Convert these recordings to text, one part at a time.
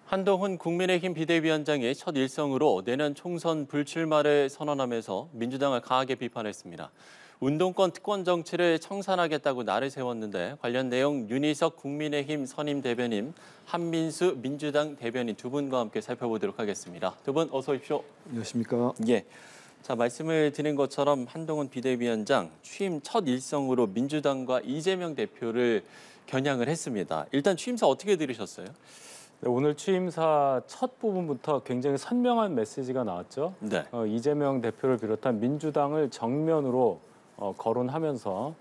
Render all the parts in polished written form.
한동훈 국민의힘 비대위원장이 첫 일성으로 내년 총선 불출마를 선언하면서 민주당을 강하게 비판했습니다. 운동권 특권 정치를 청산하겠다고 날을 세웠는데 관련 내용 윤희석 국민의힘 선임 대변인, 한민수 민주당 대변인 두 분과 함께 살펴보도록 하겠습니다. 두 분 어서 오십시오. 안녕하십니까. 예. 자, 말씀을 드린 것처럼 한동훈 비대위원장 취임 첫 일성으로 민주당과 이재명 대표를 겨냥을 했습니다. 일단 취임사 어떻게 들으셨어요? 네, 오늘 취임사 첫 부분부터 굉장히 선명한 메시지가 나왔죠. 네. 이재명 대표를 비롯한 민주당을 정면으로 거론하면서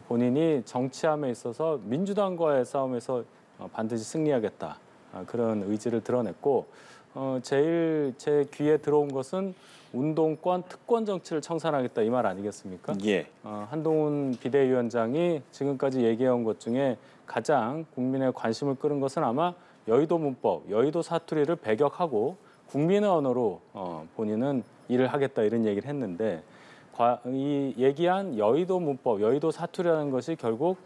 본인이 정치함에 있어서 민주당과의 싸움에서 반드시 승리하겠다. 그런 의지를 드러냈고 제일 제 귀에 들어온 것은 운동권 특권 정치를 청산하겠다 이 말 아니겠습니까? 예. 한동훈 비대위원장이 지금까지 얘기해온 것 중에 가장 국민의 관심을 끌은 것은 아마 여의도 문법, 여의도 사투리를 배격하고 국민의 언어로 본인은 일을 하겠다 이런 얘기를 했는데 이 얘기한 여의도 문법, 여의도 사투리라는 것이 결국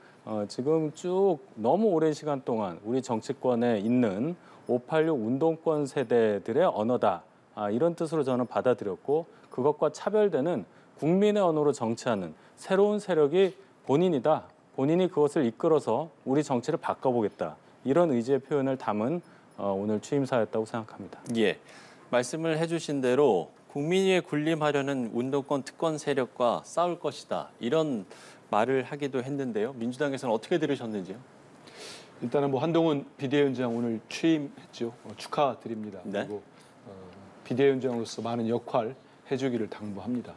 지금 쭉 너무 오랜 시간 동안 우리 정치권에 있는 586 운동권 세대들의 언어다. 이런 뜻으로 저는 받아들였고 그것과 차별되는 국민의 언어로 정치하는 새로운 세력이 본인이다. 본인이 그것을 이끌어서 우리 정치를 바꿔보겠다. 이런 의지의 표현을 담은 오늘 취임사였다고 생각합니다. 예. 말씀을 해주신 대로 국민위에 군림하려는 운동권 특권 세력과 싸울 것이다. 이런 말을 하기도 했는데요. 민주당에서는 어떻게 들으셨는지요? 일단은 뭐 한동훈 비대위원장 오늘 취임했죠. 축하드립니다. 네. 그리고 비대위원장으로서 많은 역할 해주기를 당부합니다.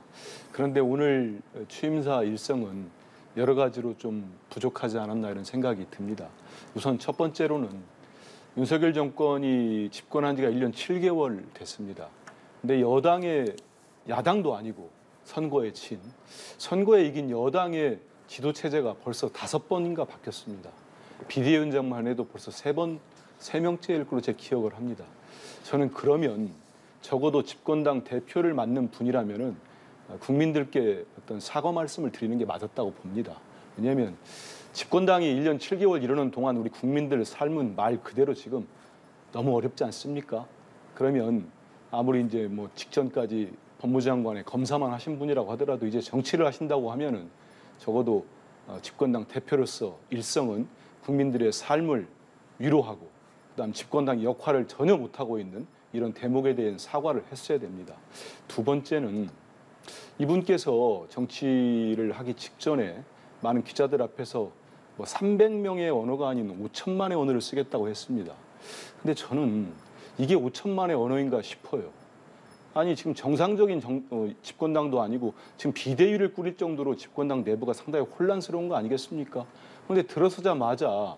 그런데 오늘 취임사 일성은 여러 가지로 좀 부족하지 않았나 이런 생각이 듭니다. 우선 첫 번째로는 윤석열 정권이 집권한 지가 1년 7개월 됐습니다. 근데 야당도 아니고 선거에 선거에 이긴 여당의 지도체제가 벌써 5번인가 바뀌었습니다. 비대위원장만 해도 벌써 3명째일 걸로 제 기억을 합니다. 저는 그러면 적어도 집권당 대표를 맡는 분이라면은 국민들께 어떤 사과 말씀을 드리는 게 맞았다고 봅니다. 왜냐하면 집권당이 1년 7개월 이러는 동안 우리 국민들 삶은 말 그대로 지금 너무 어렵지 않습니까? 그러면 아무리 이제 뭐 직전까지 법무장관의 검사만 하신 분이라고 하더라도 이제 정치를 하신다고 하면은 적어도 집권당 대표로서 일성은 국민들의 삶을 위로하고 그다음 집권당 역할을 전혀 못하고 있는 이런 대목에 대한 사과를 했어야 됩니다. 두 번째는 이분께서 정치를 하기 직전에 많은 기자들 앞에서 뭐 300명의 언어가 아닌 5천만의 언어를 쓰겠다고 했습니다. 근데 저는 이게 5천만의 언어인가 싶어요. 아니 지금 정상적인 집권당도 아니고 지금 비대위를 꾸릴 정도로 집권당 내부가 상당히 혼란스러운 거 아니겠습니까? 그런데 들어서자마자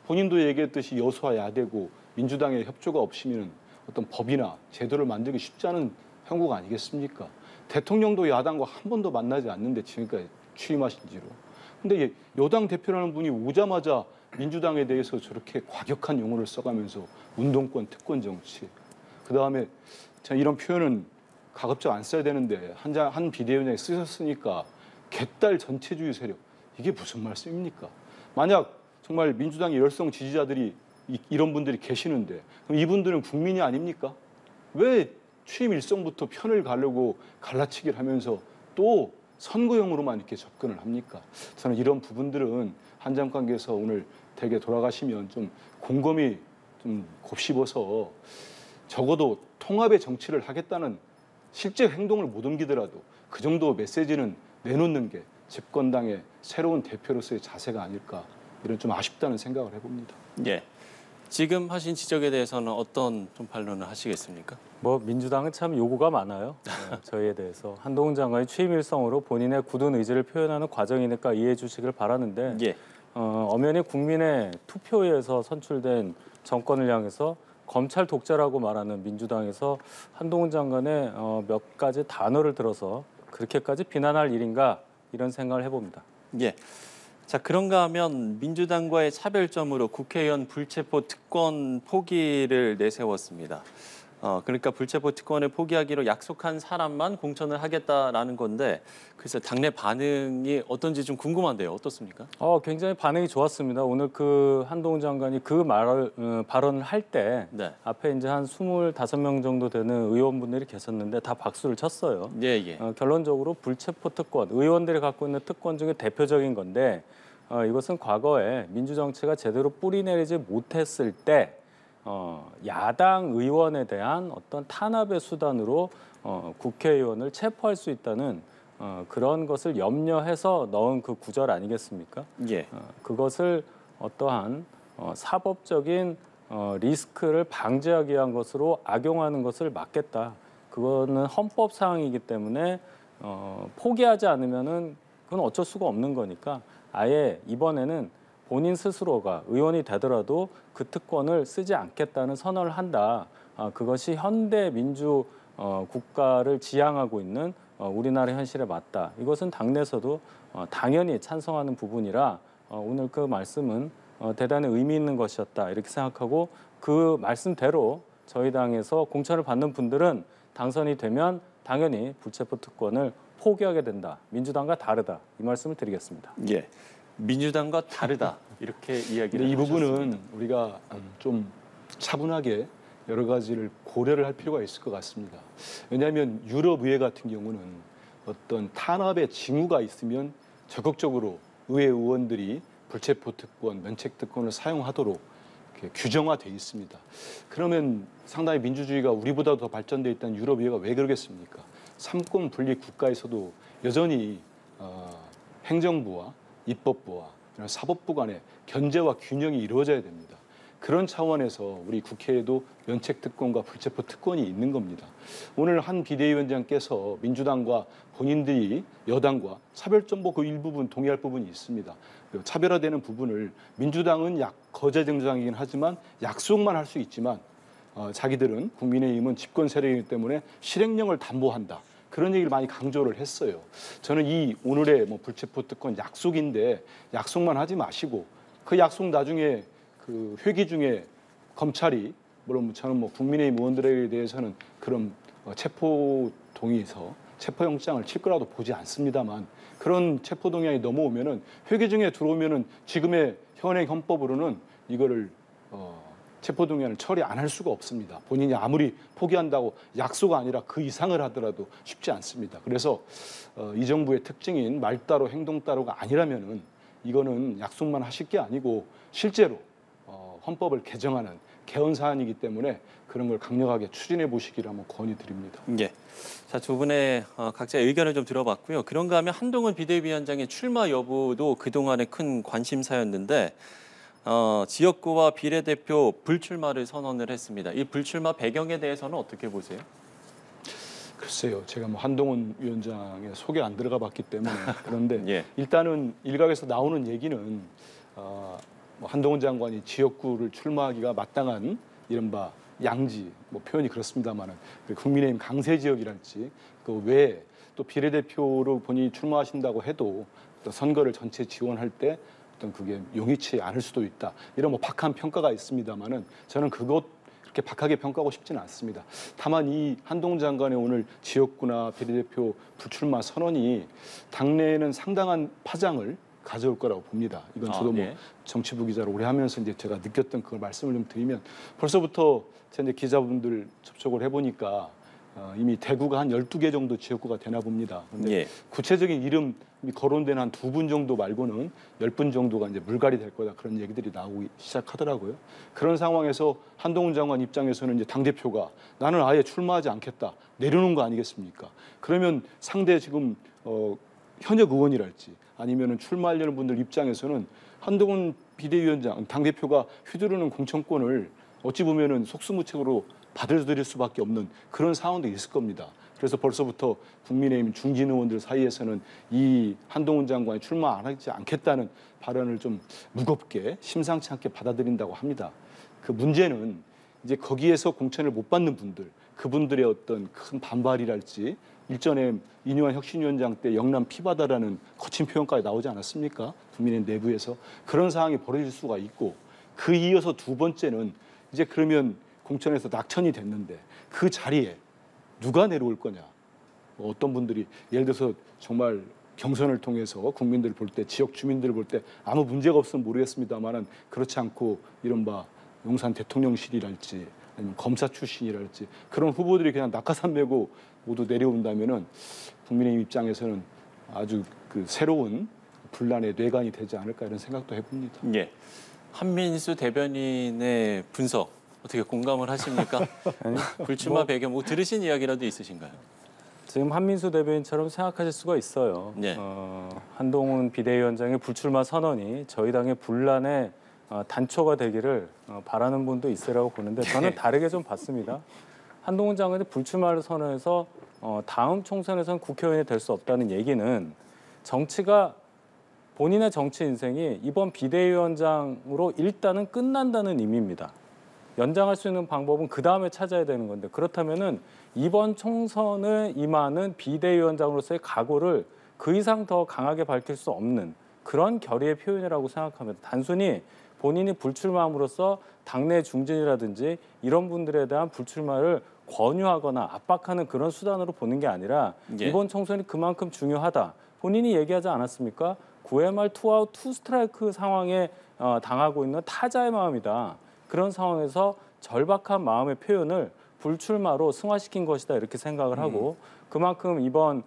본인도 얘기했듯이 여소와 야대고 민주당의 협조가 없으면 어떤 법이나 제도를 만들기 쉽지 않은 형국 아니겠습니까? 대통령도 야당과 한 번도 만나지 않는데 지금까지 취임하신 지로. 근데 여당 대표라는 분이 오자마자 민주당에 대해서 저렇게 과격한 용어를 써가면서 운동권 특권 정치. 그다음에 이런 표현은 가급적 안 써야 되는데 한 비대위원장이 쓰셨으니까 개딸 전체주의 세력. 이게 무슨 말씀입니까? 만약 정말 민주당의 열성 지지자들이 이런 분들이 계시는데 그럼 이분들은 국민이 아닙니까? 왜 취임 일성부터 편을 가려고 갈라치기를 하면서 또 선거용으로만 이렇게 접근을 합니까? 저는 이런 부분들은 한정 관계에서 오늘 댁에 돌아가시면 좀 곰곰이 좀 곱씹어서 적어도 통합의 정치를 하겠다는 실제 행동을 못 옮기더라도 그 정도 메시지는 내놓는 게 집권당의 새로운 대표로서의 자세가 아닐까 이런 좀 아쉽다는 생각을 해봅니다. 예. 지금 하신 지적에 대해서는 어떤 좀 반론을 하시겠습니까? 뭐 민주당은 참 요구가 많아요. 저희에 대해서 한동훈 장관의 취임 일성으로 본인의 굳은 의지를 표현하는 과정이니까 이해해 주시길 바라는데 예. 엄연히 국민의 투표에 의해서 선출된 정권을 향해서 검찰 독재라고 말하는 민주당에서 한동훈 장관의 몇 가지 단어를 들어서 그렇게까지 비난할 일인가 이런 생각을 해봅니다. 예. 자, 그런가 하면 민주당과의 차별점으로 국회의원 불체포 특권 포기를 내세웠습니다. 그러니까 불체포 특권을 포기하기로 약속한 사람만 공천을 하겠다라는 건데 글쎄 당내 반응이 어떤지 좀 궁금한데요. 어떻습니까? 굉장히 반응이 좋았습니다. 오늘 그 한동훈 장관이 그 발언을 할 때 네. 앞에 이제 한 25명 정도 되는 의원분들이 계셨는데 다 박수를 쳤어요. 예. 결론적으로 불체포 특권, 의원들이 갖고 있는 특권 중에 대표적인 건데 이것은 과거에 민주정치가 제대로 뿌리내리지 못했을 때 야당 의원에 대한 어떤 탄압의 수단으로 국회의원을 체포할 수 있다는 그런 것을 염려해서 넣은 그 구절 아니겠습니까? 예. 그것을 어떠한 사법적인 리스크를 방지하기 위한 것으로 악용하는 것을 막겠다. 그거는 헌법 사항이기 때문에 포기하지 않으면은 그건 어쩔 수가 없는 거니까 아예 이번에는 본인 스스로가 의원이 되더라도 그 특권을 쓰지 않겠다는 선언을 한다. 그것이 현대 민주 국가를 지향하고 있는 우리나라 현실에 맞다. 이것은 당내에서도 당연히 찬성하는 부분이라 오늘 그 말씀은 대단히 의미 있는 것이었다. 이렇게 생각하고 그 말씀대로 저희 당에서 공천을 받는 분들은 당선이 되면 당연히 불체포 특권을 포기하게 된다. 민주당과 다르다. 이 말씀을 드리겠습니다. 예. 민주당과 다르다 이렇게 이야기를 이 부분은 하셨습니다. 우리가 좀 차분하게 여러 가지를 고려를 할 필요가 있을 것 같습니다. 왜냐하면 유럽 의회 같은 경우는 어떤 탄압의 징후가 있으면 적극적으로 의회 의원들이 불체포 특권, 면책 특권을 사용하도록 이렇게 규정화돼 있습니다. 그러면 상당히 민주주의가 우리보다 더 발전돼 있다는 유럽 의회가 왜 그러겠습니까? 삼권 분립 국가에서도 여전히 행정부와 입법부와 사법부 간의 견제와 균형이 이루어져야 됩니다. 그런 차원에서 우리 국회에도 면책특권과 불체포 특권이 있는 겁니다. 오늘 한 비대위원장께서 민주당과 본인들이 여당과 차별정보 그 일부분 동의할 부분이 있습니다. 차별화되는 부분을 민주당은 거제정당이긴 하지만 약속만 할 수 있지만 자기들은 국민의힘은 집권 세력이기 때문에 실행력을 담보한다. 그런 얘기를 많이 강조를 했어요. 저는 이 오늘의 불체포 특권 약속인데 약속만 하지 마시고 그 약속 나중에 그 회기 중에 검찰이 물론 저는 국민의힘 의원들에 대해서는 그런 체포 동의서, 체포영장을 칠 거라도 보지 않습니다만 그런 체포 동의안이 넘어오면은 회기 중에 들어오면은 지금의 현행 헌법으로는 이거를 체포동의안을 처리 안 할 수가 없습니다. 본인이 아무리 포기한다고 약속 아니라 그 이상을 하더라도 쉽지 않습니다. 그래서 이 정부의 특징인 말 따로 행동 따로가 아니라면은 이거는 약속만 하실 게 아니고 실제로 헌법을 개정하는 개헌 사안이기 때문에 그런 걸 강력하게 추진해 보시기를 한번 건의드립니다. 예. 자, 두 분의 각자의 의견을 좀 들어봤고요. 그런가 하면 한동훈 비대위원장의 출마 여부도 그동안의 큰 관심사였는데 지역구와 비례대표 불출마를 선언을 했습니다. 이 불출마 배경에 대해서는 어떻게 보세요? 글쎄요, 제가 한동훈 위원장의 속에 안 들어가 봤기 때문에 그런데 예. 일단은 일각에서 나오는 얘기는 한동훈 장관이 지역구를 출마하기가 마땅한 이른바 양지 표현이 그렇습니다만은 국민의힘 강세 지역이랄지 그 외에 또 비례대표로 본인이 출마하신다고 해도 또 선거를 전체 지원할 때 어떤 그게 용이치 않을 수도 있다. 이런 박한 평가가 있습니다만은 저는 그렇게 박하게 평가하고 싶지는 않습니다. 다만 이 한동훈 장관의 오늘 지역구나 비례대표 불출마 선언이 당내에는 상당한 파장을 가져올 거라고 봅니다. 이건 저도 예. 정치부 기자를 오래 하면서 이제 제가 느꼈던 그 말씀을 좀 드리면 벌써부터 제가 이제 기자분들 접촉을 해보니까 이미 대구가 한 12개 정도 지역구가 되나 봅니다. 근데 예. 구체적인 이름이 거론된 한 2분 정도 말고는 10분 정도가 이제 물갈이 될 거다 그런 얘기들이 나오기 시작하더라고요. 그런 상황에서 한동훈 장관 입장에서는 이제 당대표가 나는 아예 출마하지 않겠다 내려놓은 거 아니겠습니까? 그러면 상대 지금 현역 의원이랄지 아니면은 출마하려는 분들 입장에서는 한동훈 비대위원장 당대표가 휘두르는 공천권을 어찌 보면은 속수무책으로 받아들일 수밖에 없는 그런 상황도 있을 겁니다. 그래서 벌써부터 국민의힘 중진 의원들 사이에서는 이 한동훈 장관이 출마 안 하지 않겠다는 발언을 좀 무겁게 심상치 않게 받아들인다고 합니다. 그 문제는 이제 거기에서 공천을 못 받는 분들, 그분들의 어떤 큰 반발이랄지 일전에 이뇨한 혁신위원장 때 영남 피바다라는 거친 표현까지 나오지 않았습니까? 국민의힘 내부에서 그런 상황이 벌어질 수가 있고 그 이어서 두 번째는 이제 그러면 공천에서 낙천이 됐는데 그 자리에 누가 내려올 거냐. 어떤 분들이 예를 들어서 정말 경선을 통해서 국민들 볼 때, 지역 주민들 볼 때 아무 문제가 없으면 모르겠습니다만은 그렇지 않고 이른바 용산 대통령실이랄지 아니면 검사 출신이랄지 그런 후보들이 그냥 낙하산 메고 모두 내려온다면은 국민의힘 입장에서는 아주 그 새로운 분란의 뇌관이 되지 않을까 이런 생각도 해봅니다. 예. 한민수 대변인의 분석 어떻게 공감을 하십니까? 아니, 불출마 배경 뭐 들으신 이야기라도 있으신가요? 지금 한민수 대변인처럼 생각하실 수가 있어요. 네. 한동훈 비대위원장의 불출마 선언이 저희 당의 분란의 단초가 되기를 바라는 분도 있으라고 보는데 저는 네. 다르게 좀 봤습니다. 한동훈 장관이 불출마를 선언해서 다음 총선에선 국회의원이 될 수 없다는 얘기는 정치가 본인의 정치 인생이 이번 비대위원장으로 일단은 끝난다는 의미입니다. 연장할 수 있는 방법은 그 다음에 찾아야 되는 건데 그렇다면은 이번 총선에 임하는 비대위원장으로서의 각오를 그 이상 더 강하게 밝힐 수 없는 그런 결의의 표현이라고 생각합니다. 단순히 본인이 불출마함으로써 당내 중진이라든지 이런 분들에 대한 불출마를 권유하거나 압박하는 그런 수단으로 보는 게 아니라 예. 이번 총선이 그만큼 중요하다. 본인이 얘기하지 않았습니까? 9회 말 투아웃 투 스트라이크 상황에 당하고 있는 타자의 마음이다. 그런 상황에서 절박한 마음의 표현을 불출마로 승화시킨 것이다 이렇게 생각을 하고 그만큼 이번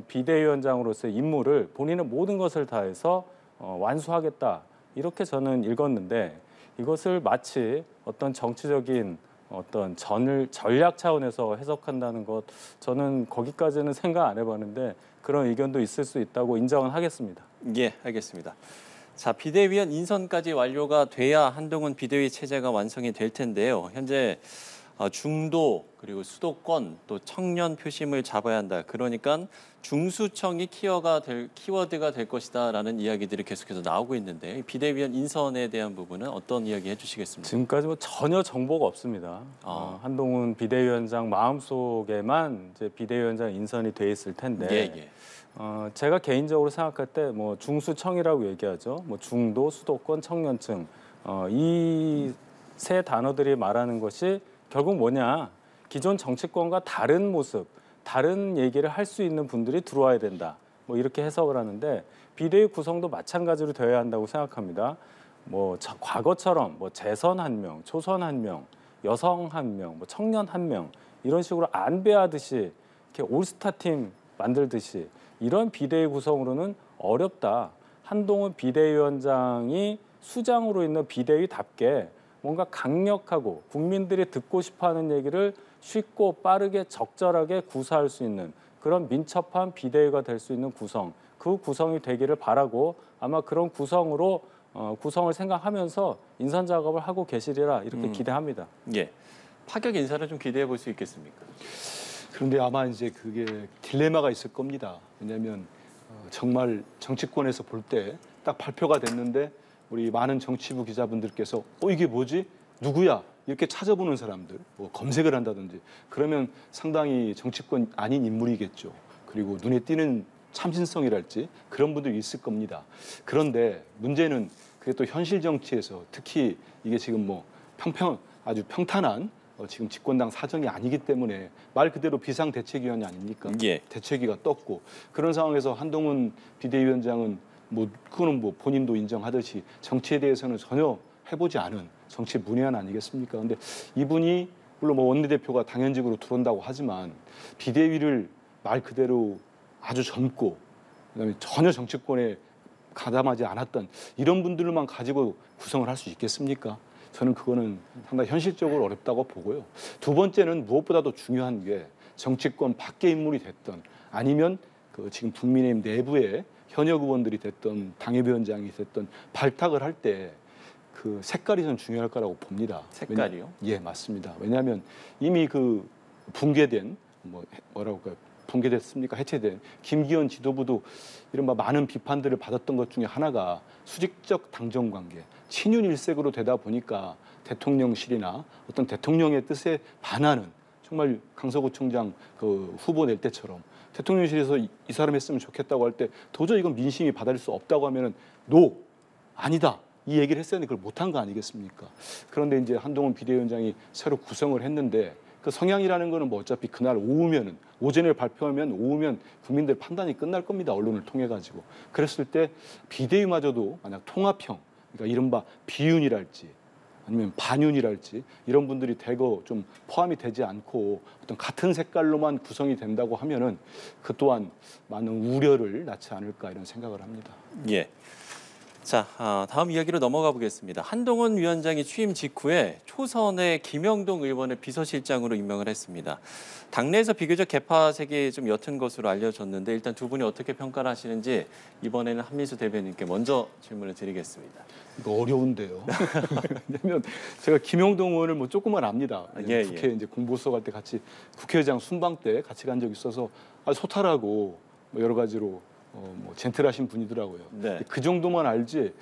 비대위원장으로서의 임무를 본인의 모든 것을 다해서 완수하겠다 이렇게 저는 읽었는데 이것을 마치 어떤 정치적인 어떤 전략 차원에서 해석한다는 것 저는 거기까지는 생각 안 해봤는데 그런 의견도 있을 수 있다고 인정은 하겠습니다. 예, 알겠습니다. 자, 비대위원 인선까지 완료가 돼야 한동훈 비대위 체제가 완성이 될 텐데요. 현재 중도 그리고 수도권 또 청년 표심을 잡아야 한다. 그러니까 중수청이 키워드가 될 것이다라는 이야기들이 계속해서 나오고 있는데 비대위원 인선에 대한 부분은 어떤 이야기 해주시겠습니까? 지금까지 뭐 전혀 정보가 없습니다. 한동훈 비대위원장 마음속에만 이제 비대위원장 인선이 돼 있을 텐데 예. 제가 개인적으로 생각할 때 뭐 중수청이라고 얘기하죠. 뭐 중도, 수도권, 청년층 이 세 단어들이 말하는 것이 결국 뭐냐? 기존 정치권과 다른 모습, 다른 얘기를 할 수 있는 분들이 들어와야 된다. 뭐 이렇게 해석을 하는데 비대위 구성도 마찬가지로 되어야 한다고 생각합니다. 뭐 과거처럼 뭐 재선 1명, 초선 1명, 여성 1명, 뭐 청년 1명 이런 식으로 안배하듯이 이렇게 올스타 팀 만들듯이 이런 비대위 구성으로는 어렵다. 한동훈 비대위원장이 수장으로 있는 비대위답게 뭔가 강력하고 국민들이 듣고 싶어하는 얘기를 쉽고 빠르게 적절하게 구사할 수 있는 그런 민첩한 비대위가 될 수 있는 구성, 그 구성이 되기를 바라고 아마 그런 구성으로 구성을 생각하면서 인선 작업을 하고 계시리라 이렇게 기대합니다. 예, 파격 인사를 좀 기대해 볼 수 있겠습니까? 그런데 아마 이제 그게 딜레마가 있을 겁니다. 왜냐하면 정말 정치권에서 볼 때 딱 발표가 됐는데 우리 많은 정치부 기자분들께서 이게 뭐지? 누구야? 이렇게 찾아보는 사람들, 뭐 검색을 한다든지 그러면 상당히 정치권 아닌 인물이겠죠. 그리고 눈에 띄는 참신성이랄지 그런 분들이 있을 겁니다. 그런데 문제는 그게 또 현실 정치에서 특히 이게 지금 뭐 아주 평탄한 지금 집권당 사정이 아니기 때문에 말 그대로 비상대책위원회 아닙니까? 예. 대책위가 떴고 그런 상황에서 한동훈 비대위원장은 그거는 뭐 본인도 인정하듯이 정치에 대해서는 전혀 해보지 않은 정치 문외한 아니겠습니까? 근데 이분이 물론 뭐 원내대표가 당연직으로 들어온다고 하지만 비대위를 말 그대로 아주 젊고 그다음에 전혀 정치권에 가담하지 않았던 이런 분들만 가지고 구성을 할 수 있겠습니까? 저는 그거는 상당히 현실적으로 어렵다고 보고요. 두 번째는 무엇보다도 중요한 게 정치권 밖의 인물이 됐던 아니면 그 지금 국민의힘 내부에 현역 의원들이 됐던 당협위원장이 됐던 발탁을 할 때 그 색깔이 좀 중요할 거라고 봅니다. 색깔이요? 예, 맞습니다. 왜냐하면 이미 그 붕괴된 붕괴됐습니까? 해체된 김기현 지도부도 이른바 많은 비판들을 받았던 것 중에 하나가 수직적 당정 관계, 친윤 일색으로 되다 보니까 대통령실이나 어떤 대통령의 뜻에 반하는 정말 강서구청장 그 후보 낼 때처럼 대통령실에서 이 사람 했으면 좋겠다고 할 때 도저히 이건 민심이 받아들일 수 없다고 하면은 노 아니다 이 얘기를 했어야 되는데 그걸 못한 거 아니겠습니까? 그런데 이제 한동훈 비대위원장이 새로 구성을 했는데 그 성향이라는 거는 뭐 어차피 그날 오후면은 오전에 발표하면 오후면 국민들 판단이 끝날 겁니다. 언론을 통해 가지고. 그랬을 때 비대위마저도 만약 통합형, 그러니까 이른바 비윤이랄지 아니면 반윤이랄지 이런 분들이 대거 좀 포함이 되지 않고 어떤 같은 색깔로만 구성이 된다고 하면은 그 또한 많은 우려를 낳지 않을까 이런 생각을 합니다. 예. 자, 다음 이야기로 넘어가 보겠습니다. 한동훈 위원장이 취임 직후에 초선의 김영동 의원을 비서실장으로 임명을 했습니다. 당내에서 비교적 개파색이 좀 옅은 것으로 알려졌는데 일단 두 분이 어떻게 평가를 하시는지 이번에는 한민수 대변인께 먼저 질문을 드리겠습니다. 이거 어려운데요. 왜냐면 제가 김영동 의원을 뭐 조금만 압니다. 예, 국회 이제 공보수석 할 때 같이 국회의장 순방 때 같이 간 적이 있어서 소탈하고 뭐 여러 가지로 뭐 젠틀하신 분이더라고요. 네. 그 정도만 알지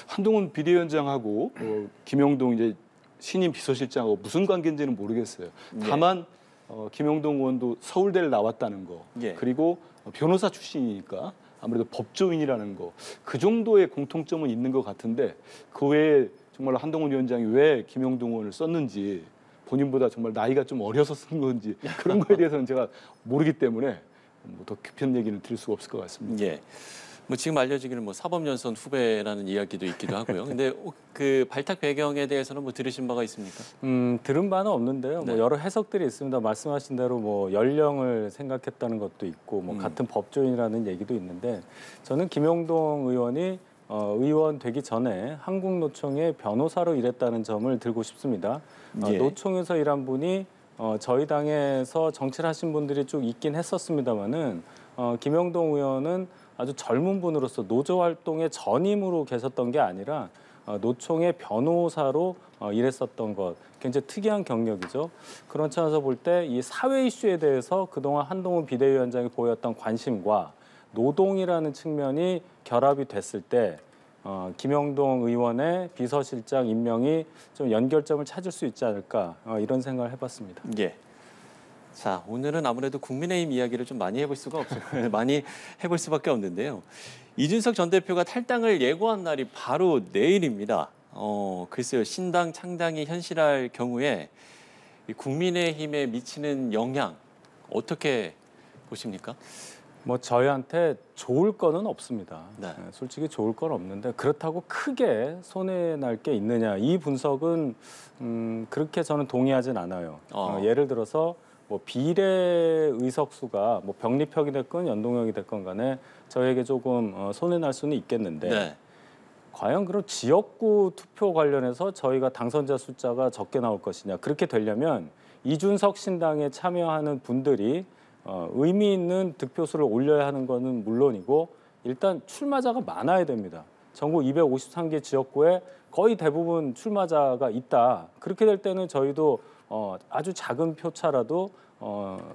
한동훈 비대위원장하고 김영동 이제 신임 비서실장하고 무슨 관계인지는 모르겠어요. 다만 김영동 의원도 서울대를 나왔다는 거 예. 그리고 변호사 출신이니까 아무래도 법조인이라는 거 그 정도의 공통점은 있는 것 같은데 그 외에 정말 한동훈 위원장이 왜 김영동 의원을 썼는지 본인보다 정말 나이가 좀 어려서 쓴 건지 그런 거에 대해서는 제가 모르기 때문에 뭐 더 깊은 얘기는 드릴 수가 없을 것 같습니다. 예. 뭐 지금 알려지기는 뭐 사법연수원 후배라는 이야기도 있기도 하고요. 근데 그 발탁 배경에 대해서는 뭐 들으신 바가 있습니까? 들은 바는 없는데요. 네. 뭐 여러 해석들이 있습니다. 말씀하신 대로 뭐 연령을 생각했다는 것도 있고, 뭐 같은 법조인이라는 얘기도 있는데, 저는 김영동 의원이 의원 되기 전에 한국노총의 변호사로 일했다는 점을 들고 싶습니다. 예. 노총에서 일한 분이 저희 당에서 정치를 하신 분들이 쭉 있긴 했었습니다만은 김영동 의원은 아주 젊은 분으로서 노조 활동의 전임으로 계셨던 게 아니라 노총의 변호사로 일했었던 것, 굉장히 특이한 경력이죠. 그런 차원에서 볼 때 이 사회 이슈에 대해서 그동안 한동훈 비대위원장이 보였던 관심과 노동이라는 측면이 결합이 됐을 때 김영동 의원의 비서실장 임명이 좀 연결점을 찾을 수 있지 않을까 이런 생각을 해봤습니다. 예. 자, 오늘은 아무래도 국민의힘 이야기를 좀 많이 해볼 수가 없어요. 많이 해볼 수밖에 없는데요. 이준석 전 대표가 탈당을 예고한 날이 바로 내일입니다. 글쎄요, 신당 창당이 현실할 경우에 이 국민의힘에 미치는 영향 어떻게 보십니까? 뭐 저희한테 좋을 거는 없습니다. 네. 솔직히 좋을 건 없는데 그렇다고 크게 손해 날 게 있느냐 이 분석은 그렇게 저는 동의하진 않아요. 예를 들어서 뭐 비례 의석수가 뭐 병립형이 됐건 연동형이 됐건 간에 저에게 조금 손해 날 수는 있겠는데 네. 과연 그럼 지역구 투표 관련해서 저희가 당선자 숫자가 적게 나올 것이냐 그렇게 되려면 이준석 신당에 참여하는 분들이 의미 있는 득표수를 올려야 하는 것은 물론이고 일단 출마자가 많아야 됩니다. 전국 253개 지역구에 거의 대부분 출마자가 있다. 그렇게 될 때는 저희도 아주 작은 표차라도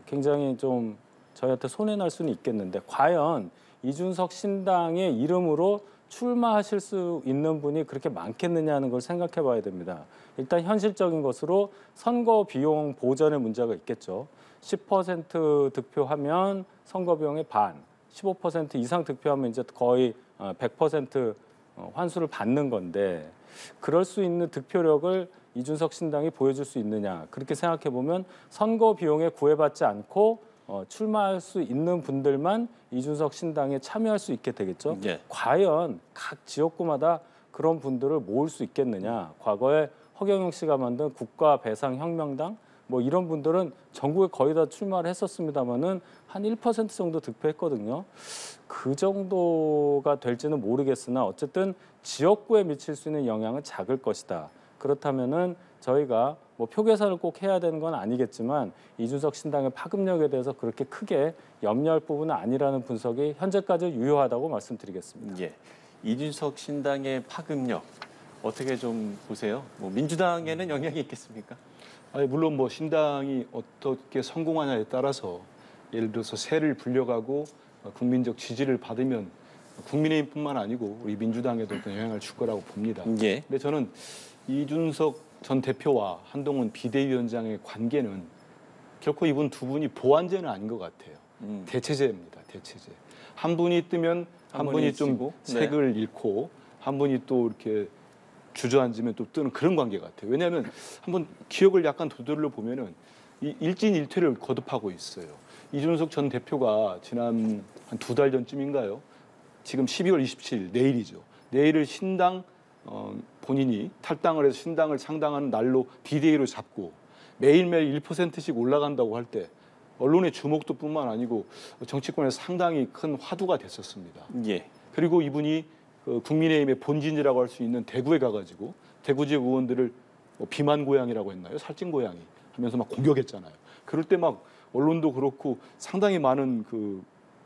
굉장히 좀 저희한테 손해날 수는 있겠는데 과연 이준석 신당의 이름으로 출마하실 수 있는 분이 그렇게 많겠느냐는 걸 생각해 봐야 됩니다. 일단 현실적인 것으로 선거 비용 보전의 문제가 있겠죠. 10% 득표하면 선거 비용의 반, 15% 이상 득표하면 이제 거의 100% 환수를 받는 건데 그럴 수 있는 득표력을 이준석 신당이 보여줄 수 있느냐 그렇게 생각해 보면 선거 비용에 구애받지 않고 출마할 수 있는 분들만 이준석 신당에 참여할 수 있게 되겠죠. 예. 과연 각 지역구마다 그런 분들을 모을 수 있겠느냐. 과거에 허경영 씨가 만든 국가배상혁명당 뭐 이런 분들은 전국에 거의 다 출마를 했었습니다마는 한 1% 정도 득표했거든요. 그 정도가 될지는 모르겠으나 어쨌든 지역구에 미칠 수 있는 영향은 작을 것이다. 그렇다면은 저희가 뭐 표 계산을 꼭 해야 되는 건 아니겠지만 이준석 신당의 파급력에 대해서 그렇게 크게 염려할 부분은 아니라는 분석이 현재까지 유효하다고 말씀드리겠습니다. 예. 이준석 신당의 파급력 어떻게 좀 보세요? 뭐 민주당에는 영향이 있겠습니까? 아니, 물론 뭐 신당이 어떻게 성공하냐에 따라서 예를 들어서 세를 불려가고 국민적 지지를 받으면 국민의힘뿐만 아니고 우리 민주당에도 어떤 영향을 줄 거라고 봅니다. 예. 근데 저는 이준석 전 대표와 한동훈 비대위원장의 관계는 결코 이분 두 분이 보완제는 아닌 것 같아요. 대체제입니다. 대체제. 한 분이 뜨면 한 분이 좀 지고, 색을 잃고 한 분이 또 이렇게 주저앉으면 또 뜨는 그런 관계 같아요. 왜냐하면 한번 기억을 약간 되돌려 보면은 이 일진일퇴를 거듭하고 있어요. 이준석 전 대표가 지난 한 2달 전쯤인가요? 지금 12월 27일 내일이죠. 내일을 신당 본인이 탈당을 해서 신당을 창당하는 날로 D-Day로 잡고 매일매일 1%씩 올라간다고 할 때 언론의 주목도뿐만 아니고 정치권에서 상당히 큰 화두가 됐었습니다. 예. 그리고 이분이 그 국민의힘의 본진이라고 할 수 있는 대구에 가가지고 대구 지역 의원들을 뭐 비만 고양이라고 했나요? 살찐 고양이 하면서 막 공격했잖아요. 그럴 때 막 언론도 그렇고 상당히 많은 그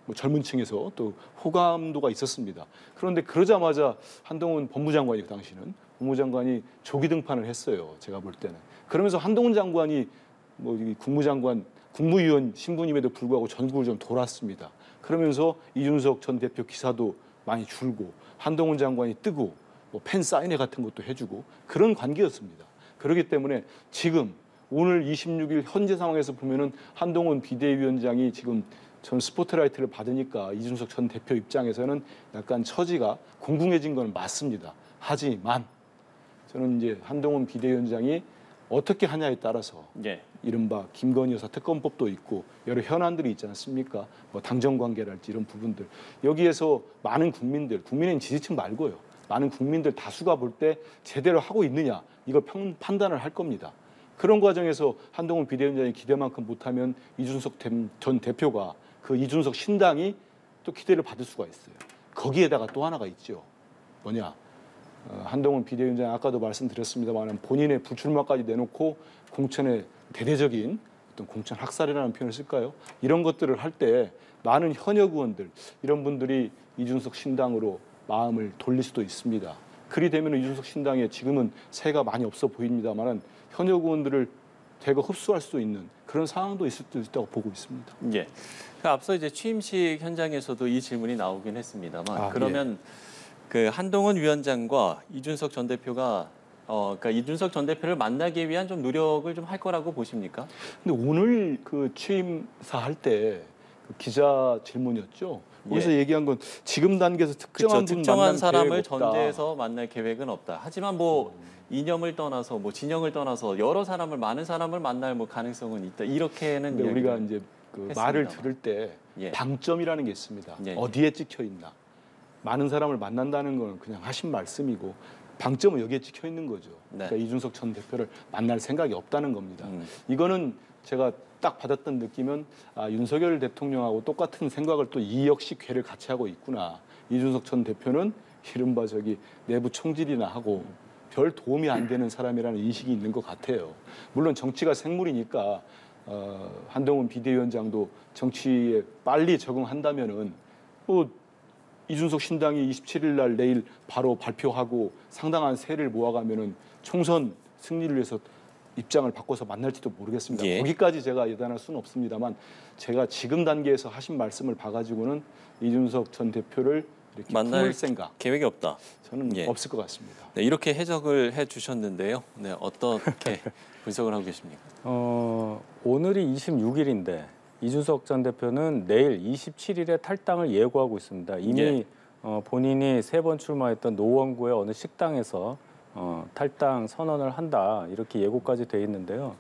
뭐 젊은 층에서 또 호감도가 있었습니다. 그런데 그러자마자 한동훈 법무장관이 그 당시는 법무장관이 조기 등판을 했어요. 제가 볼 때는. 그러면서 한동훈 장관이 뭐 이 국무위원 신분임에도 불구하고 전국을 좀 돌았습니다. 그러면서 이준석 전 대표 기사도 많이 줄고 한동훈 장관이 뜨고 뭐 팬 사인회 같은 것도 해주고 그런 관계였습니다. 그렇기 때문에 지금 오늘 26일 현재 상황에서 보면은 한동훈 비대위원장이 지금 전 스포트라이트를 받으니까 이준석 전 대표 입장에서는 약간 처지가 공공해진 건 맞습니다. 하지만 저는 이제 한동훈 비대위원장이 어떻게 하냐에 따라서 예. 이른바 김건희 여사 특검법도 있고 여러 현안들이 있지 않습니까? 뭐 당정 관계랄지 이런 부분들 여기에서 많은 국민들, 국민의힘 지지층 말고요. 많은 국민들 다수가 볼 때 제대로 하고 있느냐 이거 판단을 할 겁니다. 그런 과정에서 한동훈 비대위원장이 기대만큼 못하면 이준석 전 대표가 그 이준석 신당이 또 기대를 받을 수가 있어요. 거기에다가 또 하나가 있죠. 뭐냐? 한동훈 비대위원장 아까도 말씀드렸습니다만 본인의 불출마까지 내놓고 공천의 대대적인 어떤 공천 학살이라는 표현을 쓸까요? 이런 것들을 할 때 많은 현역 의원들 이런 분들이 이준석 신당으로 마음을 돌릴 수도 있습니다. 그리 되면 이준석 신당에 지금은 새가 많이 없어 보입니다만 현역 의원들을 대거 흡수할 수 있는 그런 상황도 있을 수 있다고 보고 있습니다. 예. 그 앞서 이제 취임식 현장에서도 이 질문이 나오긴 했습니다만 그러면 그 한동훈 위원장과 이준석 전 대표가 그러니까 이준석 전 대표를 만나기 위한 좀 노력을 좀 할 거라고 보십니까? 근데 오늘 그 취임사 할 때 그 기자 질문이었죠. 거기서 얘기한 건 지금 단계에서 특정한 분 특정한 만날 사람을 계획 없다. 전제해서 만날 계획은 없다. 하지만 뭐 이념을 떠나서 뭐 진영을 떠나서 여러 사람을 많은 사람을 만날 뭐 가능성은 있다. 이렇게는 근데 우리가 이제 그 했습니다만. 말을 들을 때 예. 방점이라는 게 있습니다. 예, 예. 어디에 찍혀 있나. 많은 사람을 만난다는 건 그냥 하신 말씀이고 방점은 여기에 찍혀 있는 거죠. 네. 그러니까 이준석 전 대표를 만날 생각이 없다는 겁니다. 음. 이거는 제가 딱 받았던 느낌은 윤석열 대통령하고 똑같은 생각을 또 이 역시 궤를 같이 하고 있구나. 이준석 전 대표는 이른바 내부 총질이나 하고 별 도움이 안 되는 사람이라는 인식이 있는 것 같아요. 물론 정치가 생물이니까 한동훈 비대위원장도 정치에 빨리 적응한다면은 뭐 이준석 신당이 27일 날 내일 바로 발표하고 상당한 세를 모아가면은 총선 승리를 위해서 입장을 바꿔서 만날지도 모르겠습니다. 예. 거기까지 제가 예단할 수는 없습니다만 제가 지금 단계에서 하신 말씀을 봐가지고는 이준석 전 대표를 이렇게 만날 품을 생각 계획이 없다. 저는 예. 없을 것 같습니다. 네, 이렇게 해석을 해주셨는데요. 네, 어떻게 분석을 하고 계십니까? 오늘이 26일인데 이준석 전 대표는 내일 27일에 탈당을 예고하고 있습니다. 이미 예. 본인이 3번 출마했던 노원구의 어느 식당에서 탈당 선언을 한다 이렇게 예고까지 돼 있는데요.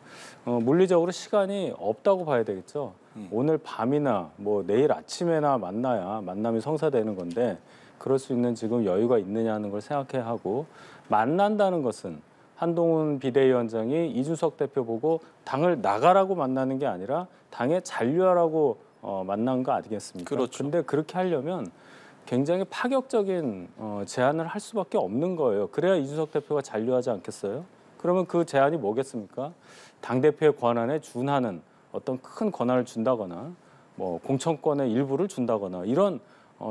물리적으로 시간이 없다고 봐야 되겠죠. 오늘 밤이나 뭐 내일 아침에나 만나야 만남이 성사되는 건데 그럴 수 있는 지금 여유가 있느냐는 걸 생각해야 하고 만난다는 것은 한동훈 비대위원장이 이준석 대표 보고 당을 나가라고 만나는 게 아니라 당에 잔류하라고 만난 거 아니겠습니까? 그렇죠. 근데 그렇게 하려면 굉장히 파격적인 제안을 할 수밖에 없는 거예요. 그래야 이준석 대표가 잔류하지 않겠어요? 그러면 그 제안이 뭐겠습니까? 당대표의 권한에 준하는 어떤 큰 권한을 준다거나 뭐 공천권의 일부를 준다거나 이런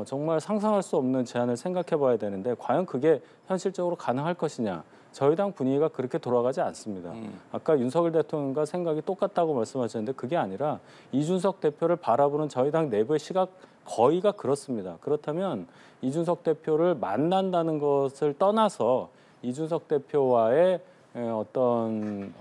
정말 상상할 수 없는 제안을 생각해 봐야 되는데 과연 그게 현실적으로 가능할 것이냐. 저희 당 분위기가 그렇게 돌아가지 않습니다. 아까 윤석열 대통령과 생각이 똑같다고 말씀하셨는데 그게 아니라 이준석 대표를 바라보는 저희 당 내부의 시각 거의가 그렇습니다. 그렇다면 이준석 대표를 만난다는 것을 떠나서 이준석 대표와의 어떤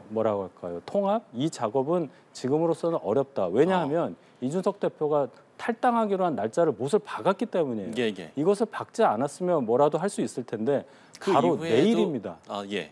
뭐라고 할까요? 통합? 이 작업은 지금으로서는 어렵다. 왜냐하면 이준석 대표가 탈당하기로 한 날짜를 못을 박았기 때문이에요. 예, 예. 이것을 박지 않았으면 뭐라도 할 수 있을 텐데 그 바로 이후에도- 내일입니다. 아, 예.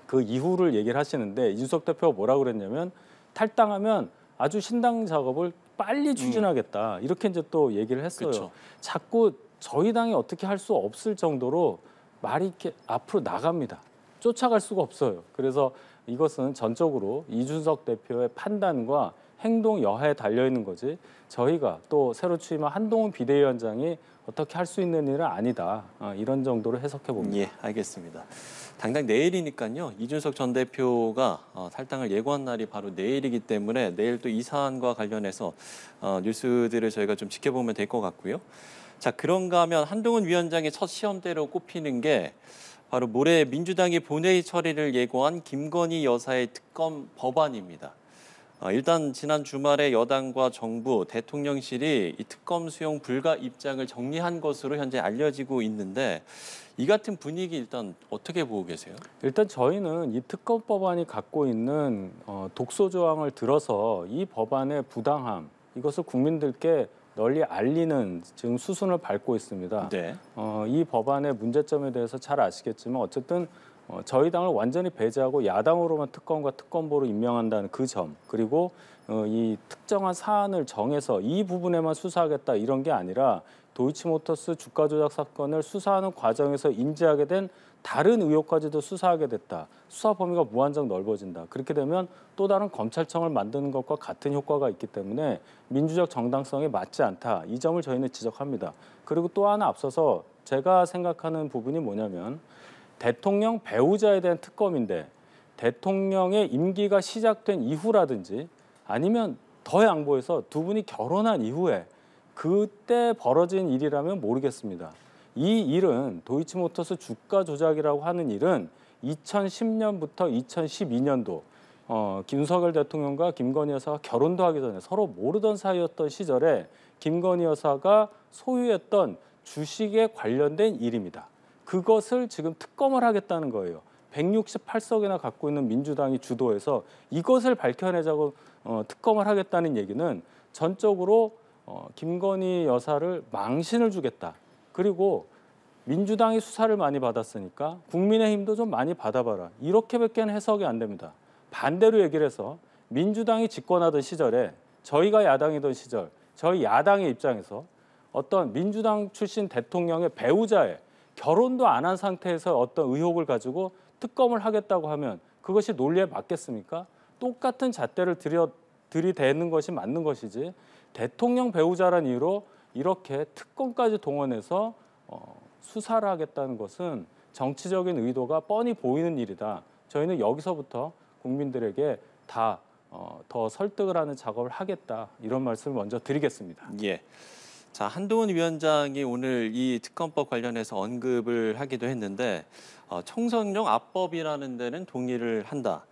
그 이후를 얘기를 하시는데 이준석 대표가 뭐라고 그랬냐면 탈당하면 아주 신당 작업을 빨리 추진하겠다. 이렇게 이제 또 얘기를 했어요. 그쵸. 자꾸 저희 당이 어떻게 할 수 없을 정도로 말이 이렇게 앞으로 나갑니다. 쫓아갈 수가 없어요. 그래서 이것은 전적으로 이준석 대표의 판단과 행동 여하에 달려 있는 거지 저희가 또 새로 취임한 한동훈 비대위원장이 어떻게 할 수 있는 일은 아니다. 이런 정도로 해석해 봅니다. 예, 알겠습니다. 당장 내일이니까요. 이준석 전 대표가 탈당을 예고한 날이 바로 내일이기 때문에 내일 또 이 사안과 관련해서 뉴스들을 저희가 좀 지켜보면 될 것 같고요. 자, 그런가 하면 한동훈 위원장의 첫 시험대로 꼽히는 게 바로 모레 민주당이 본회의 처리를 예고한 김건희 여사의 특검 법안입니다. 일단 지난 주말에 여당과 정부, 대통령실이 이 특검 수용 불가 입장을 정리한 것으로 현재 알려지고 있는데 이 같은 분위기 일단 어떻게 보고 계세요? 일단 저희는 이 특검 법안이 갖고 있는 독소 조항을 들어서 이 법안의 부당함 이것을 국민들께 널리 알리는 지금 수순을 밟고 있습니다. 네. 이 법안의 문제점에 대해서 잘 아시겠지만 어쨌든 저희 당을 완전히 배제하고 야당으로만 특검과 특검보로 임명한다는 그 점 그리고 이 특정한 사안을 정해서 이 부분에만 수사하겠다 이런 게 아니라 도이치모터스 주가 조작 사건을 수사하는 과정에서 인지하게 된 다른 의혹까지도 수사하게 됐다. 수사 범위가 무한정 넓어진다. 그렇게 되면 또 다른 검찰청을 만드는 것과 같은 효과가 있기 때문에 민주적 정당성에 맞지 않다. 이 점을 저희는 지적합니다. 그리고 또 하나 앞서서 제가 생각하는 부분이 뭐냐면 대통령 배우자에 대한 특검인데 대통령의 임기가 시작된 이후라든지 아니면 더 양보해서 두 분이 결혼한 이후에 그때 벌어진 일이라면 모르겠습니다. 이 일은 도이치모터스 주가 조작이라고 하는 일은 2010년부터 2012년도 김석열 대통령과 김건희 여사가 결혼도 하기 전에 서로 모르던 사이였던 시절에 김건희 여사가 소유했던 주식에 관련된 일입니다. 그것을 지금 특검을 하겠다는 거예요. 168석이나 갖고 있는 민주당이 주도해서 이것을 밝혀내자고 특검을 하겠다는 얘기는 전적으로 김건희 여사를 망신을 주겠다. 그리고 민주당이 수사를 많이 받았으니까 국민의힘도 좀 많이 받아봐라. 이렇게밖에는 해석이 안 됩니다. 반대로 얘기를 해서 민주당이 집권하던 시절에 저희가 야당이던 시절 저희 야당의 입장에서 어떤 민주당 출신 대통령의 배우자의 결혼도 안 한 상태에서 어떤 의혹을 가지고 특검을 하겠다고 하면 그것이 논리에 맞겠습니까? 똑같은 잣대를 들이대는 것이 맞는 것이지 대통령 배우자란 이유로 이렇게 특검까지 동원해서 수사를 하겠다는 것은 정치적인 의도가 뻔히 보이는 일이다. 저희는 여기서부터 국민들에게 다 더 설득을 하는 작업을 하겠다. 이런 말씀을 먼저 드리겠습니다. 예. 자, 한동훈 위원장이 오늘 이 특검법 관련해서 언급을 하기도 했는데 총선용 압법이라는 데는 동의를 한다.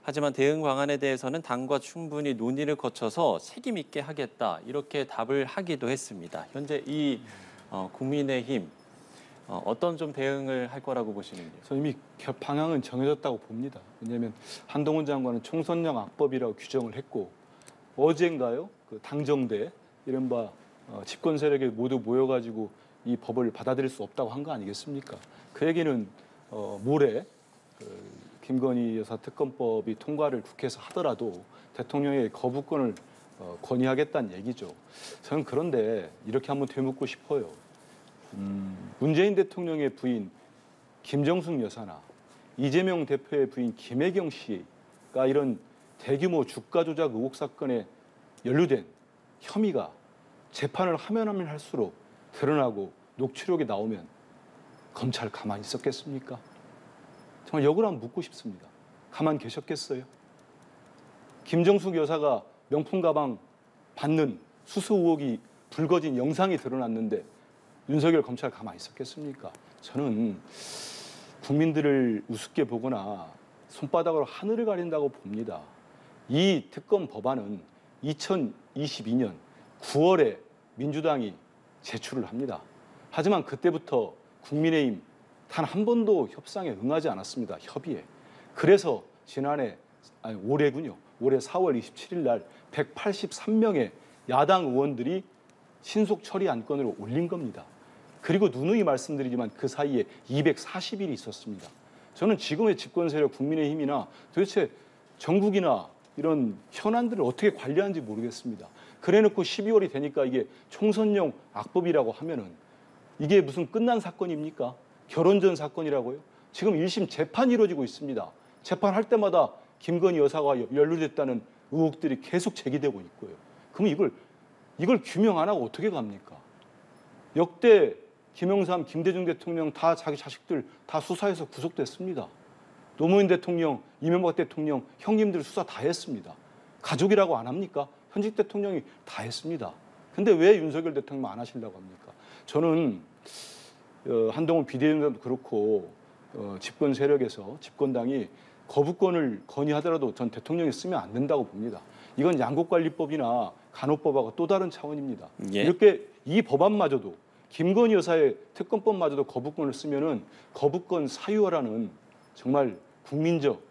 하지만 대응 방안에 대해서는 당과 충분히 논의를 거쳐서 책임 있게 하겠다. 이렇게 답을 하기도 했습니다. 현재 이 국민의힘 어떤 좀 대응을 할 거라고 보시는지요? 저는 이미 방향은 정해졌다고 봅니다. 왜냐하면 한동훈 장관은 총선용 악법이라고 규정을 했고 어젠가요? 그 당정대 이른바 집권 세력이 모두 모여가지고 이 법을 받아들일 수 없다고 한 거 아니겠습니까? 그 얘기는 모레 김건희 여사 특검법이 통과를 국회에서 하더라도 대통령의 거부권을 건의하겠다는 얘기죠. 저는 그런데 이렇게 한번 되묻고 싶어요. 문재인 대통령의 부인 김정숙 여사나 이재명 대표의 부인 김혜경 씨가 이런 대규모 주가 조작 의혹 사건에 연루된 혐의가 재판을 하면 할수록 드러나고 녹취록이 나오면 검찰 가만히 있었겠습니까? 정말 역으로 한번 묻고 싶습니다. 가만 계셨겠어요? 김정숙 여사가 명품 가방 받는 수수 의혹이 불거진 영상이 드러났는데 윤석열 검찰 가만히 있었겠습니까? 저는 국민들을 우습게 보거나 손바닥으로 하늘을 가린다고 봅니다. 이 특검 법안은 2022년 9월에 민주당이 제출을 합니다. 하지만 그때부터 국민의힘 단 한 번도 협상에 응하지 않았습니다. 협의에. 그래서 올해 4월 27일 날 183명의 야당 의원들이 신속 처리 안건을 올린 겁니다. 그리고 누누이 말씀드리지만 그 사이에 240일이 있었습니다. 저는 지금의 집권 세력 국민의힘이나 도대체 전국이나 이런 현안들을 어떻게 관리하는지 모르겠습니다. 그래놓고 12월이 되니까 이게 총선용 악법이라고 하면은 이게 무슨 끝난 사건입니까? 결혼 전 사건이라고요? 지금 1심 재판이 이루어지고 있습니다. 재판할 때마다 김건희 여사가 연루됐다는 의혹들이 계속 제기되고 있고요. 그럼 이걸 규명 안 하고 어떻게 갑니까? 역대 김영삼, 김대중 대통령 다 자기 자식들 다 수사해서 구속됐습니다. 노무현 대통령, 이명박 대통령, 형님들 수사 다 했습니다. 가족이라고 안 합니까? 현직 대통령이 다 했습니다. 근데 왜 윤석열 대통령 안 하시려고 합니까? 저는 한동훈 비대위원장도 그렇고 집권 세력에서 집권당이 거부권을 건의하더라도 전 대통령이 쓰면 안 된다고 봅니다. 이건 양곡관리법이나 간호법하고 또 다른 차원입니다. 예. 이렇게 이 법안마저도 김건희 여사의 특검법마저도 거부권을 쓰면은 거부권 사유화라는 정말 국민적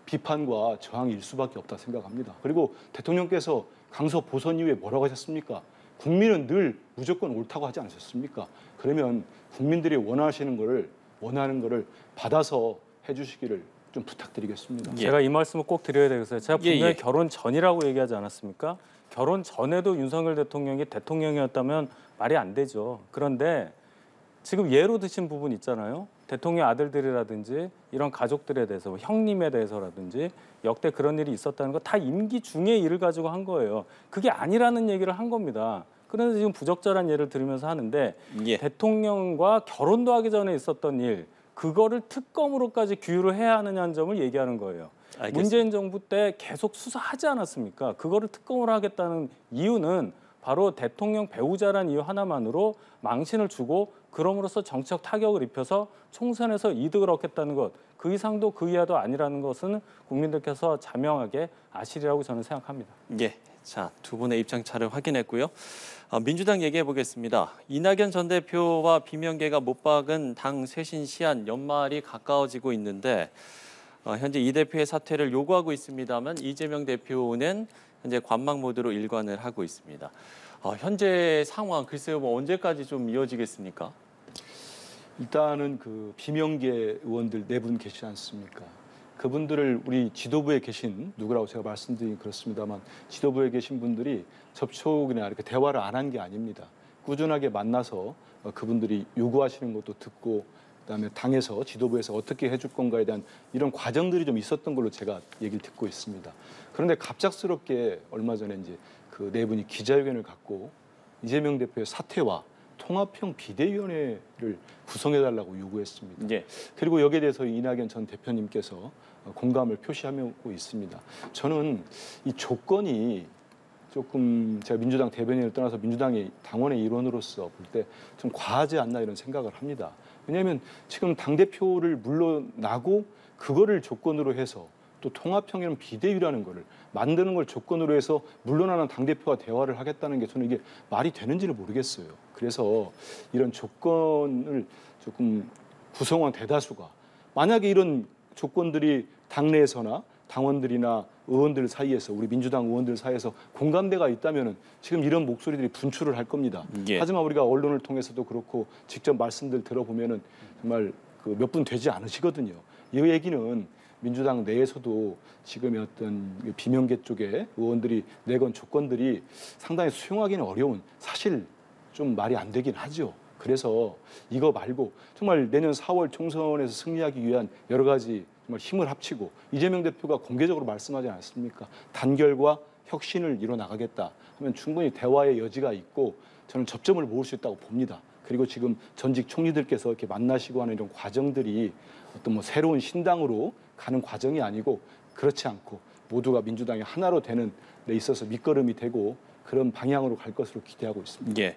비판과 저항일 수밖에 없다 생각합니다. 그리고 대통령께서 강서 보선 이후에 뭐라고 하셨습니까? 국민은 늘 무조건 옳다고 하지 않으셨습니까? 그러면 국민들이 원하는 거를 받아서 해주시기를 좀 부탁드리겠습니다. 제가 이 말씀을 꼭 드려야 되겠어요. 제가 분명히 예. 결혼 전이라고 얘기하지 않았습니까? 결혼 전에도 윤석열 대통령이 대통령이었다면 말이 안 되죠. 그런데 지금 예로 드신 부분 있잖아요. 대통령 아들들이라든지 이런 가족들에 대해서 형님에 대해서라든지 역대 그런 일이 있었다는 거 다 임기 중의 일을 가지고 한 거예요. 그게 아니라는 얘기를 한 겁니다. 그런데 지금 부적절한 예를 들으면서 하는데 예. 대통령과 결혼도 하기 전에 있었던 일 그거를 특검으로까지 규율을 해야 하느냐는 점을 얘기하는 거예요. 알겠습니다. 문재인 정부 때 계속 수사하지 않았습니까? 그거를 특검으로 하겠다는 이유는 바로 대통령 배우자란 이유 하나만으로 망신을 주고 그럼으로써 정치적 타격을 입혀서 총선에서 이득을 얻겠다는 것. 그 이상도 그 이하도 아니라는 것은 국민들께서 자명하게 아시리라고 저는 생각합니다. 예. 자, 두 분의 입장차를 확인했고요. 민주당 얘기해 보겠습니다. 이낙연 전 대표와 비명계가 못 박은 당 쇄신 시한 연말이 가까워지고 있는데 현재 이 대표의 사퇴를 요구하고 있습니다만 이재명 대표는 현재 관망 모드로 일관을 하고 있습니다. 현재 상황 글쎄요, 뭐 언제까지 좀 이어지겠습니까? 일단은 그 비명계 의원들 4분 계시지 않습니까? 그분들을 우리 지도부에 계신 누구라고 제가 말씀드리긴 그렇습니다만 지도부에 계신 분들이 접촉이나 이렇게 대화를 안 한 게 아닙니다. 꾸준하게 만나서 그분들이 요구하시는 것도 듣고 그다음에 당에서 지도부에서 어떻게 해줄 건가에 대한 이런 과정들이 좀 있었던 걸로 제가 얘기를 듣고 있습니다. 그런데 갑작스럽게 얼마 전에 이제 그 4분이 기자회견을 갖고 이재명 대표의 사퇴와 통합형 비대위원회를 구성해달라고 요구했습니다. 예. 그리고 여기에 대해서 이낙연 전 대표님께서 공감을 표시하고 있습니다. 저는 이 조건이 조금 제가 민주당 대변인을 떠나서 민주당의 당원의 일원으로서 볼 때 좀 과하지 않나 이런 생각을 합니다. 왜냐하면 지금 당대표를 물러나고 그거를 조건으로 해서 또 통합형이라는 비대위라는 거를 만드는 걸 조건으로 해서 물러나는 당대표와 대화를 하겠다는 게 저는 이게 말이 되는지를 모르겠어요. 그래서 이런 조건을 조금 구성원 대다수가 만약에 이런 조건들이 당내에서나 당원들이나 의원들 사이에서 우리 민주당 의원들 사이에서 공감대가 있다면은 지금 이런 목소리들이 분출을 할 겁니다. 예. 하지만 우리가 언론을 통해서도 그렇고 직접 말씀들 들어보면은 정말 그 몇 분 되지 않으시거든요. 이 얘기는 민주당 내에서도 지금의 어떤 비명계 쪽에 의원들이 내건 조건들이 상당히 수용하기는 어려운 사실 좀 말이 안 되긴 하죠. 그래서 이거 말고 정말 내년 4월 총선에서 승리하기 위한 여러 가지 정말 힘을 합치고 이재명 대표가 공개적으로 말씀하지 않았습니까? 단결과 혁신을 이뤄 나가겠다 하면 충분히 대화의 여지가 있고 저는 접점을 모을 수 있다고 봅니다. 그리고 지금 전직 총리들께서 이렇게 만나시고 하는 이런 과정들이 어떤 뭐 새로운 신당으로 가는 과정이 아니고 그렇지 않고 모두가 민주당이 하나로 되는 데 있어서 밑거름이 되고 그런 방향으로 갈 것으로 기대하고 있습니다. 예.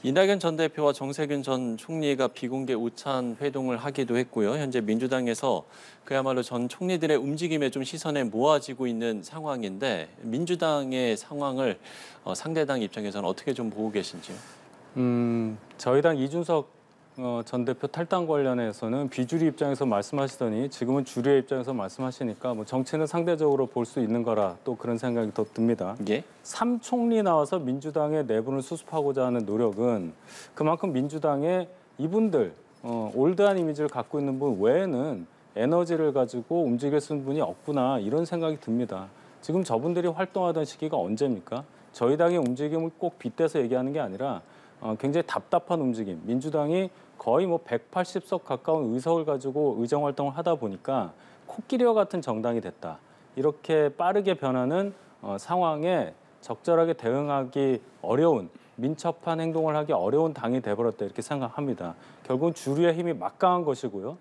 이낙연 전 대표와 정세균 전 총리가 비공개 우찬 회동을 하기도 했고요. 현재 민주당에서 그야말로 전 총리들의 움직임에 좀 시선에 모아지고 있는 상황인데 민주당의 상황을 상대당 입장에서는 어떻게 좀 보고 계신지요? 저희 당 이준석 전 대표 탈당 관련해서는 비주류 입장에서 말씀하시더니 지금은 주류의 입장에서 말씀하시니까 뭐 정치는 상대적으로 볼 수 있는 거라 또 그런 생각이 더 듭니다. 예. 3총리 나와서 민주당의 내분을 수습하고자 하는 노력은 그만큼 민주당의 이분들 올드한 이미지를 갖고 있는 분 외에는 에너지를 가지고 움직일 수 있는 분이 없구나 이런 생각이 듭니다. 지금 저분들이 활동하던 시기가 언제입니까? 저희 당의 움직임을 꼭 빗대서 얘기하는 게 아니라 굉장히 답답한 움직임. 민주당이 거의 뭐 180석 가까운 의석을 가지고 의정 활동을 하다 보니까 코끼리와 같은 정당이 됐다. 이렇게 빠르게 변하는 상황에 적절하게 대응하기 어려운 민첩한 행동을 하기 어려운 당이 돼버렸다 이렇게 생각합니다. 결국은 주류의 힘이 막강한 것이고요.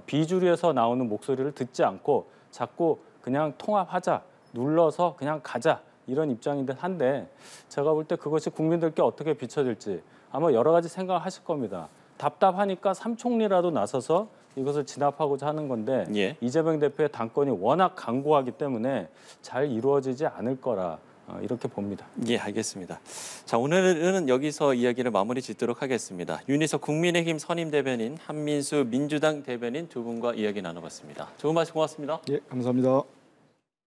비주류에서 나오는 목소리를 듣지 않고 자꾸 그냥 통합하자, 눌러서 그냥 가자 이런 입장인데 한데 제가 볼 때 그것이 국민들께 어떻게 비춰질지 아마 여러 가지 생각하실 겁니다. 답답하니까 3총리라도 나서서 이것을 진압하고자 하는 건데 예. 이재명 대표의 당권이 워낙 강고하기 때문에 잘 이루어지지 않을 거라 이렇게 봅니다. 예, 알겠습니다. 자, 오늘은 여기서 이야기를 마무리 짓도록 하겠습니다. 윤희석 국민의힘 선임 대변인, 한민수 민주당 대변인 두 분과 이야기 나눠봤습니다. 좋은 말씀 고맙습니다. 예, 감사합니다.